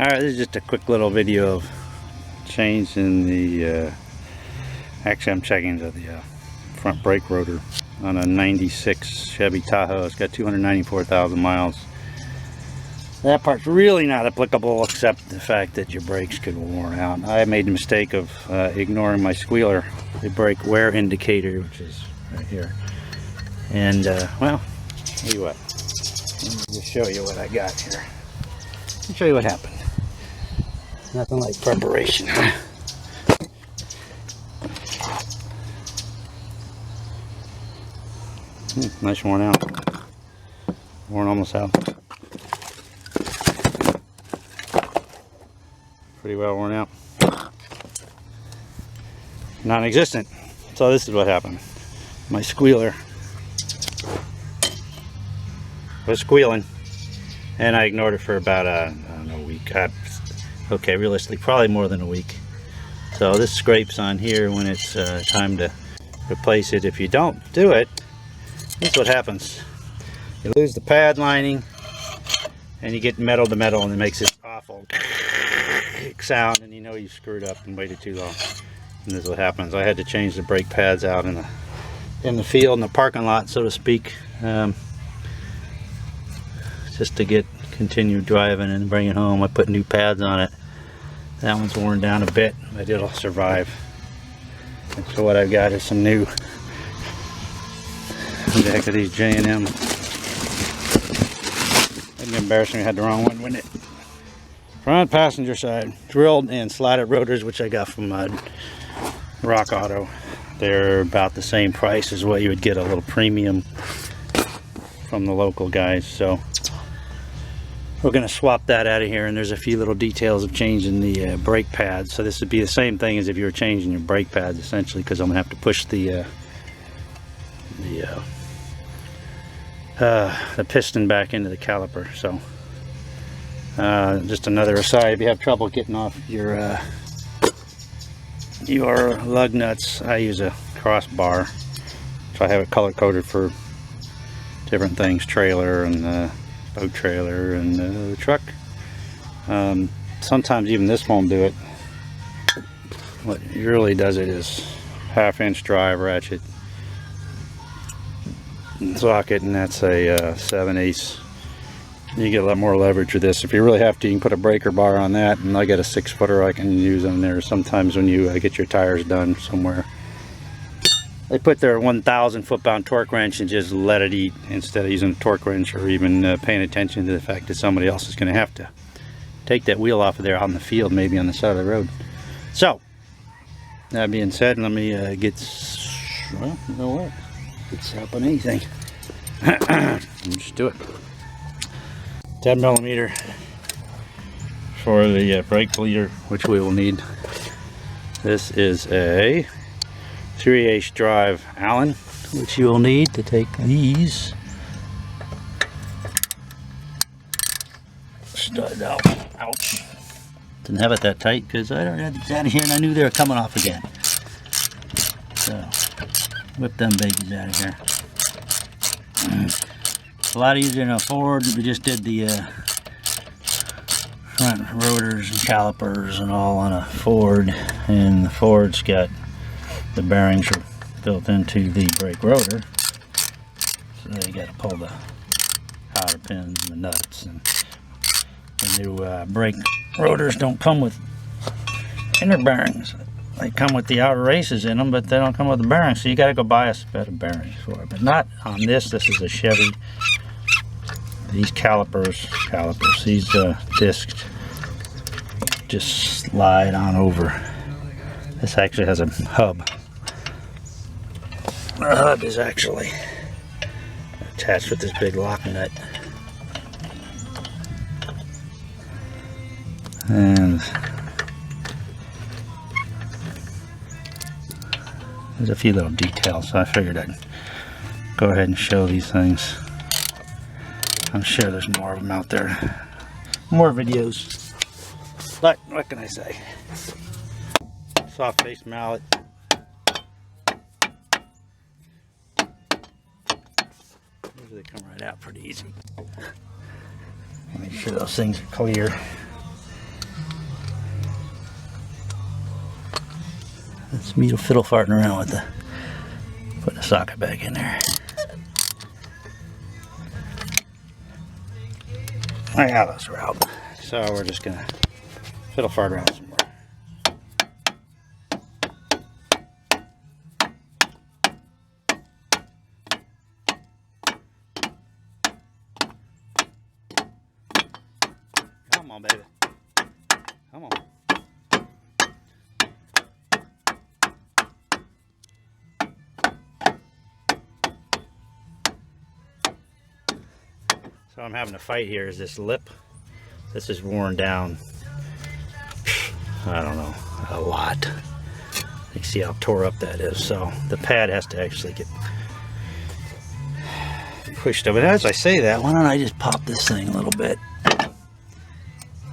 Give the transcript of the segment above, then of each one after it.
Alright, this is just a quick little video of changing the, actually I'm checking the front brake rotor on a 96 Chevy Tahoe. It's got 294,000 miles. That part's really not applicable except the fact that your brakes could be worn out. I made the mistake of ignoring my squealer, the brake wear indicator, which is right here. And, well, tell you what, let me just show you what I got here. Let me show you what happened. Nothing like preparation. Nice worn out. Worn almost out. Pretty well worn out. Non-existent. So this is what happened. My squealer was squealing and I ignored it for about I don't know, a week. Okay, realistically probably more than a week. So this scrapes on here when it's time to replace it. If you don't do it, this is what happens. You lose the pad lining and you get metal to metal, and it makes this awful sound, and you know you screwed up and waited too long. And this is what happens. I had to change the brake pads out in the field, in the parking lot, so to speak, just to continue driving and bring it home. I put new pads on it. That one's worn down a bit, but it'll survive. And so what I've got is some new, what the heck are these, J&M? That'd be embarrassing if I had the wrong one, wouldn't it? Front passenger side, drilled and slotted rotors, which I got from Rock Auto. They're about the same price as what you would get a little premium from the local guys. So we're going to swap that out of here, and there's a few little details of changing the brake pads. So this would be the same thing as if you were changing your brake pads, essentially, because I'm going to have to push the piston back into the caliper. So just another aside, if you have trouble getting off your lug nuts, I use a crossbar. So I have it color coded for different things, trailer and boat trailer and truck. Sometimes even this won't do it. What really does it is 1/2-inch drive ratchet socket, and that's a 7/8. You get a lot more leverage with this. If you really have to, you can put a breaker bar on that, and I got a 6-footer I can use on there. Sometimes when you get your tires done somewhere, they put their 1,000 foot-pound torque wrench and just let it eat, instead of using a torque wrench or even paying attention to the fact that somebody else is going to have to take that wheel off of there out in the field, maybe on the side of the road. So, that being said, let me well, you know what? It's up on anything. Just do it. 10mm for the brake bleeder, which we will need. This is a 3/8 drive Allen, which you will need to take these stud out. Ouch. Didn't have it that tight because I don't have it out of here, and I knew they were coming off again. So, whip them babies out of here. It's a lot easier than a Ford. We just did the front rotors and calipers and all on a Ford, and the Ford's got the bearings are built into the brake rotor, so you got to pull the cotter pins and the nuts. And the new brake rotors don't come with inner bearings. They come with the outer races in them, but they don't come with the bearings, so you got to go buy a set of bearings for it. But not on this. This is a Chevy. These calipers, these discs just slide on over. This actually has a hub. The hub is actually attached with this big lock nut. And there's a few little details, so I figured I'd go ahead and show these things. I'm sure there's more of them out there. More videos. But what can I say? Soft base mallet. Usually they come right out pretty easy. Make sure those things are clear. It's me fiddle farting around with the putting the socket back in there. Yeah, those are out. So we're just gonna fiddle fart around some more. Come on, baby. Come on. So I'm having a fight here is this lip. This is worn down, I don't know, a lot. You see how tore up that is. So the pad has to actually get pushed over. As I say that, why don't I just pop this thing a little bit?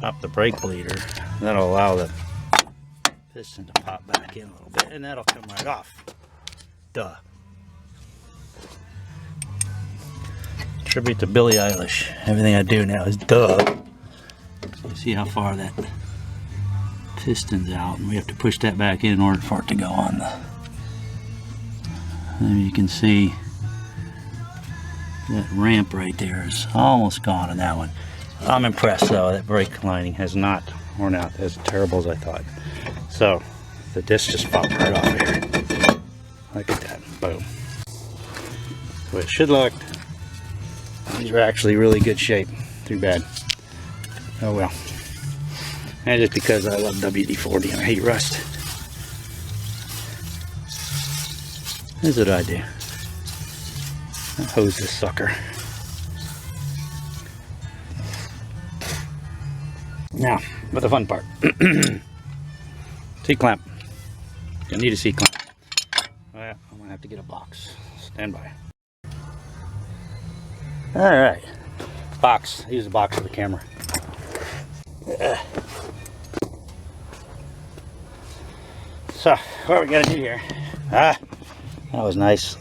Pop the brake bleeder. That'll allow the piston to pop back in a little bit, and that'll come right off. Duh. Tribute to Billie Eilish. Everything I do now is duh. So you see how far that piston's out, and we have to push that back in order for it to go on the. And you can see that ramp right there is almost gone on that one. I'm impressed though, that brake lining has not worn out as terrible as I thought. So the disc just popped right off here. Look at that, boom. So it should look. These are actually really good shape. Too bad. Oh well. And just because I love WD-40 and I hate rust. Here's what I do. I hose this sucker. Now, for the fun part. C-clamp. You need a C-clamp. Well, I'm gonna have to get a box. Stand by. Alright. Box. I use the box for the camera. So, what are we gonna do here? That was nice.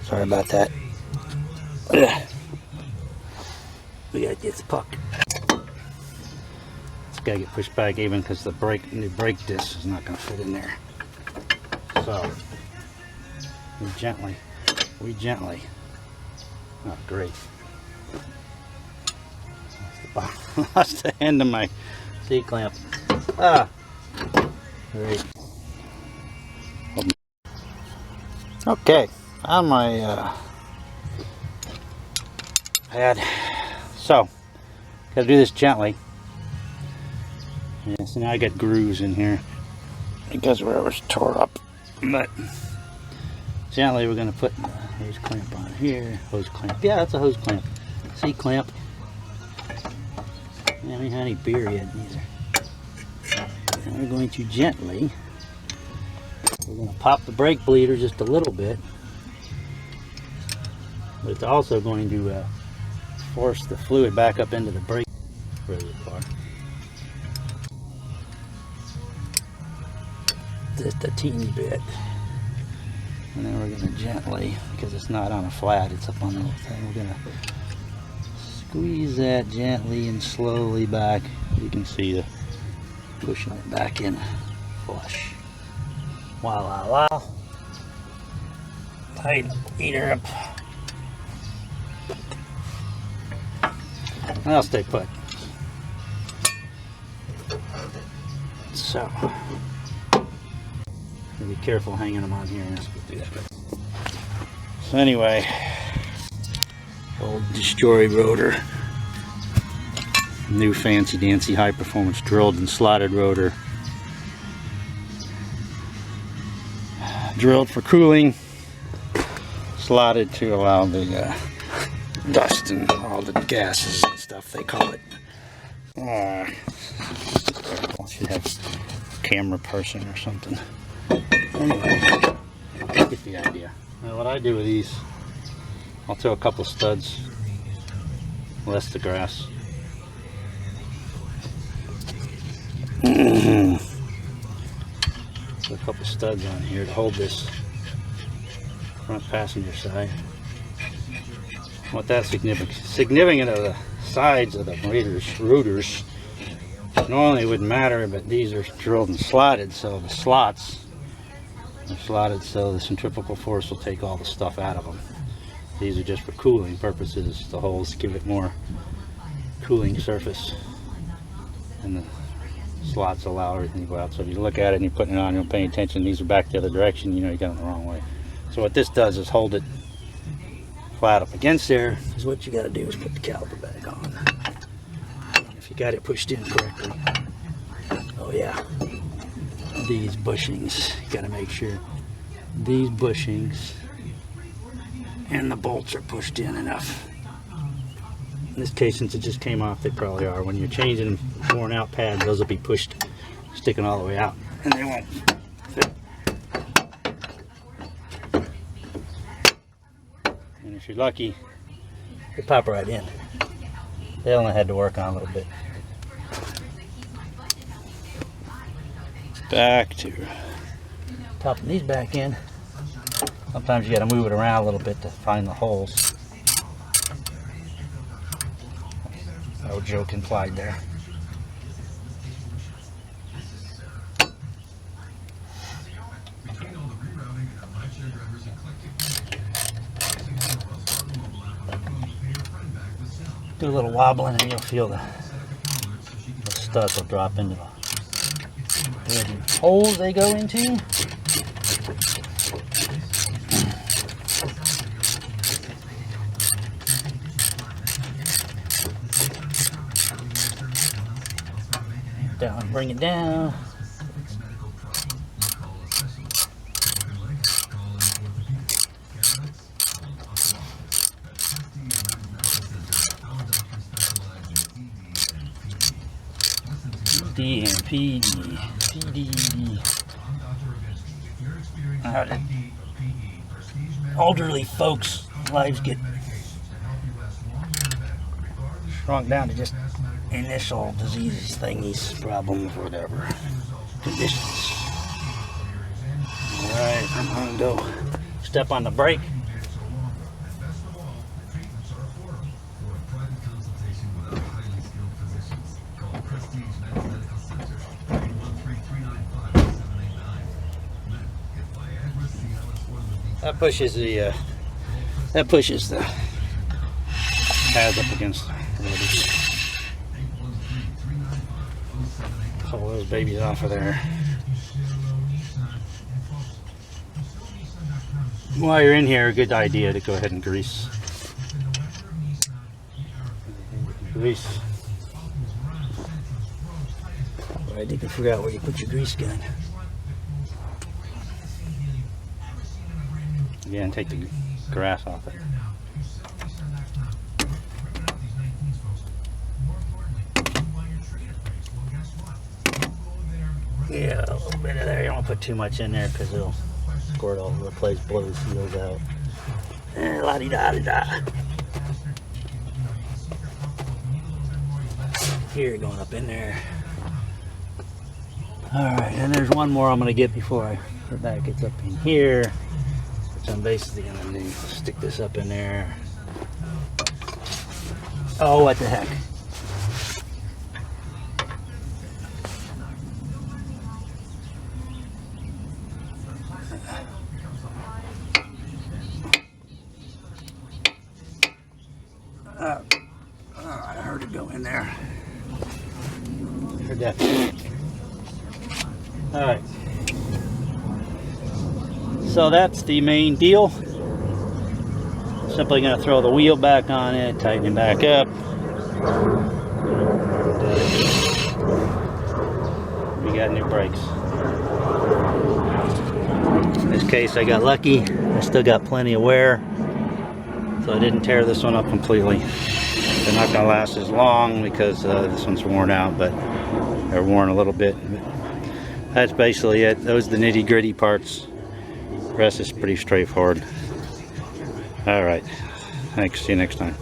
Sorry about that. We gotta get the puck. It's gotta get pushed back even because the new brake disc is not gonna fit in there. So, we gently. Oh, great. Lost the end of my C-clamp. Ah, great. Okay, on my pad. So, gotta do this gently. Yeah, so now I got grooves in here because where it was tore up. But gently, we're gonna put the hose clamp on here. Hose clamp. Yeah, that's a hose clamp. C-clamp. Yeah, we had any beer yet either. And we're going to gently. We're going to pop the brake bleeder just a little bit. But it's also going to force the fluid back up into the brake reservoir. Just a teeny bit. And then we're going to gently, because it's not on a flat, it's up on the little thing, we're going to squeeze that gently and slowly back. You can see the pushing it back in flush. Wow. Tight heater up. I'll stay put. So, be careful hanging them on here. Let's do that. So anyway, old destroyed rotor. New fancy dancy high performance drilled and slotted rotor. Drilled for cooling, slotted to allow the dust and all the gases and stuff they call it. I should have a camera person or something. Anyway, you get the idea. Now what I do with these, I'll throw a couple studs, less the grass. Put a couple studs on here to hold this front passenger side. What that's significant of the sides of the rotors normally wouldn't matter, but these are drilled and slotted, so the slots They're slotted so the centrifugal force will take all the stuff out of them. These are just for cooling purposes. The holes give it more cooling surface, and the slots allow everything to go out. So if you look at it and you're putting it on, you're paying attention, these are back the other direction, you know you got it the wrong way. So what this does is hold it flat up against there. Is what you got to do is put the caliper back on. And if you got it pushed in correctly, oh yeah, these bushings, you got to make sure these bushings and the bolts are pushed in enough. In this case, since it just came off, they probably are. When you're changing worn out pads, those will be pushed, sticking all the way out, and they won't fit. And if you're lucky, they pop right in. They only had to work on a little bit. Back to topping these back in. Sometimes you got to move it around a little bit to find the holes. No joke implied there. Do a little wobbling and you'll feel the studs will drop into the holes they go into. Down, bring it down. D and PD. How did elderly folks' lives get shrunk down to just initial diseases, thingies, problems, whatever, conditions. Alright, I'm gonna go step on the brake. That pushes the pads up against the rotors. Pull those babies off of there. While you're in here, a good idea to go ahead and grease. Grease. Right, you can figure out where you put your grease gun. Again, take the grass off it. Yeah, a little bit of there. You don't want to put too much in there because it'll squirt all over the place, blow the seals out. La-di-da-di-da. Here, going up in there. Alright, and there's one more I'm going to get before that gets up in here. Which I'm basically going to do. Stick this up in there. Oh, what the heck. I heard it go in there. Heard that. Alright. So that's the main deal. Simply going to throw the wheel back on it, tighten it back up. We got new brakes. In this case I got lucky. I still got plenty of wear. So I didn't tear this one up completely. They're not going to last as long because this one's worn out, but they're worn a little bit. That's basically it. Those are the nitty-gritty parts. The rest is pretty straightforward. Alright, thanks. See you next time.